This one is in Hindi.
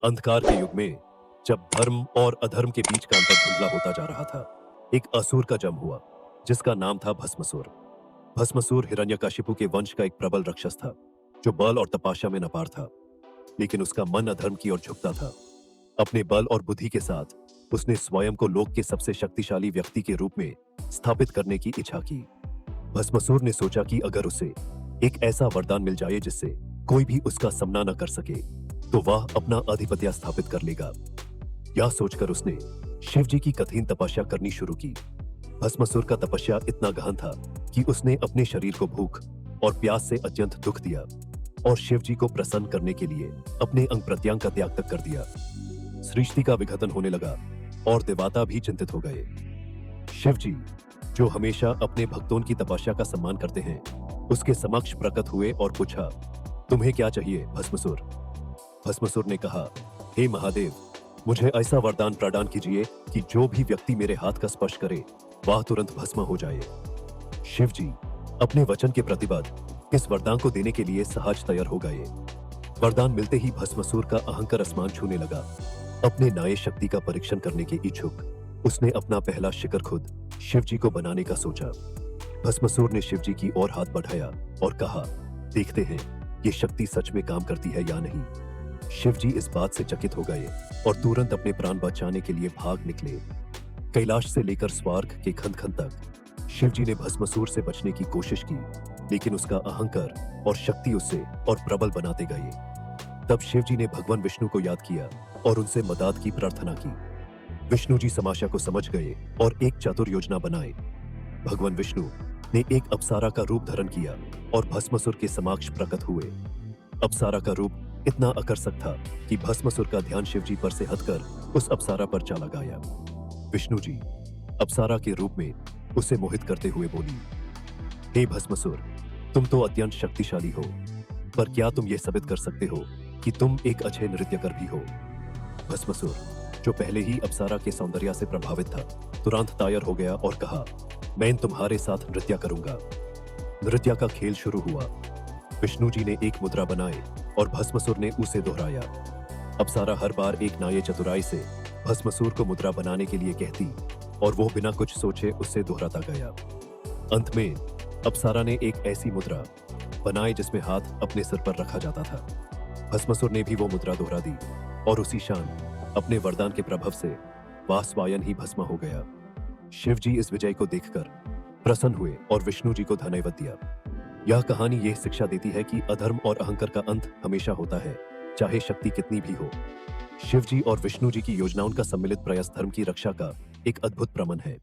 अंधकार के युग में जब धर्म और अधर्म के बीच का अंतर धुंधला होता जा रहा था, एक असुर का जन्म हुआ जिसका नाम था भस्मासुर। भस्मासुर हिरण्यकशिपु के वंश का एक प्रबल राक्षस था जो बल और तपस्या में नपार था, लेकिन उसका मन अधर्म की ओर झुकता था। अपने बल और बुद्धि के साथ उसने स्वयं को लोक के सबसे शक्तिशाली व्यक्ति के रूप में स्थापित करने की इच्छा की। भस्मासुर ने सोचा कि अगर उसे एक ऐसा वरदान मिल जाए जिससे कोई भी उसका सामना न कर सके, तो वह अपना आधिपत्य स्थापित कर लेगा। यह सोचकर उसने शिव जी की कठिन तपस्या करनी शुरू की। भस्मासुर का तपस्या इतना गहन था कि उसने अपने शरीर को भूख और प्यास से अत्यंत दुख दिया और शिव जी को प्रसन्न करने के लिए अपने अंग प्रत्यंग का त्याग तक कर दिया। सृष्टि का विघटन होने लगा और देवता भी चिंतित हो गए। शिव जी, जो हमेशा अपने भक्तों की तपस्या का सम्मान करते हैं, उसके समक्ष प्रकट हुए और पूछा, तुम्हें क्या चाहिए भस्मासुर? भस्मासुर ने कहा, हे महादेव, मुझे ऐसा वरदान प्रदान कीजिए कि जो भी व्यक्ति मेरे हाथ का स्पर्श करे वह तुरंत भस्म हो जाए। शिव जी अपने वचन के प्रतिबद्ध इस वरदान को देने के लिए सहज तैयार हो गए। वरदान मिलते ही भस्मासुर का अहंकार आसमान छूने लगा। अपने नए शक्ति का परीक्षण करने के इच्छुक उसने अपना पहला शिखर खुद शिव जी को बनाने का सोचा। भस्मासुर ने शिव जी की ओर हाथ बढ़ाया और कहा, देखते हैं ये शक्ति सच में काम करती है या नहीं। शिव जी इस बात से चकित हो गए और तुरंत अपने प्राण बचाने के लिए भाग निकले। कैलाश से लेकर स्वर्ग के खंड खंड तक शिव जी ने भस्मासुर से बचने की कोशिश की, लेकिन उसका अहंकार और शक्ति उससे और प्रबल बनाते गए। तब शिव जी ने भगवान विष्णु को याद किया और उनसे मदद की प्रार्थना की। विष्णु जी समस्या को समझ गए और एक चतुर योजना बनाए। भगवान विष्णु ने एक अप्सरा का रूप धारण किया और भस्मासुर के समक्ष प्रकट हुए। अप्सरा का रूप इतना आकर्षक था कि भस्मासुर का ध्यान शिव जी पर से हटकर उस अप्सरा पर चला गया। विष्णु जी अप्सरा के रूप में उसे मोहित करते हुए बोली, हे भस्मासुर, तुम तो अत्यंत शक्तिशाली हो, पर क्या तुम यह साबित कर सकते हो कि तुम एक अच्छे नृत्यकर भी हो? भस्मासुर, जो पहले ही अप्सरा के सौंदर्य से प्रभावित था, तुरंत तैयार हो गया और कहा, मैं तुम्हारे साथ नृत्य करूंगा। नृत्य का खेल शुरू हुआ। विष्णु जी ने एक मुद्रा बनाई और भस्मासुर ने उसे दोहराया। अप्सरा हर बार एक नए चतुराई से भस्मासुर को मुद्रा बनाने के लिए कहती और वो बिना कुछ सोचे उससे दोहराता गया। अंत में अप्सरा ने एक ऐसी मुद्रा बनाई जिसमें हाथ अपने सिर पर रखा जाता था। भस्मासुर ने भी वो मुद्रा दोहरा दी और उसी क्षण अपने वरदान के प्रभाव से वह स्वयं ही भस्म हो गया। शिव जी इस विजय को देखकर प्रसन्न हुए और विष्णु जी को धन्यवाद दिया। यह कहानी यह शिक्षा देती है कि अधर्म और अहंकार का अंत हमेशा होता है, चाहे शक्ति कितनी भी हो। शिव जी और विष्णु जी की योजनाओं का सम्मिलित प्रयास धर्म की रक्षा का एक अद्भुत प्रमाण है।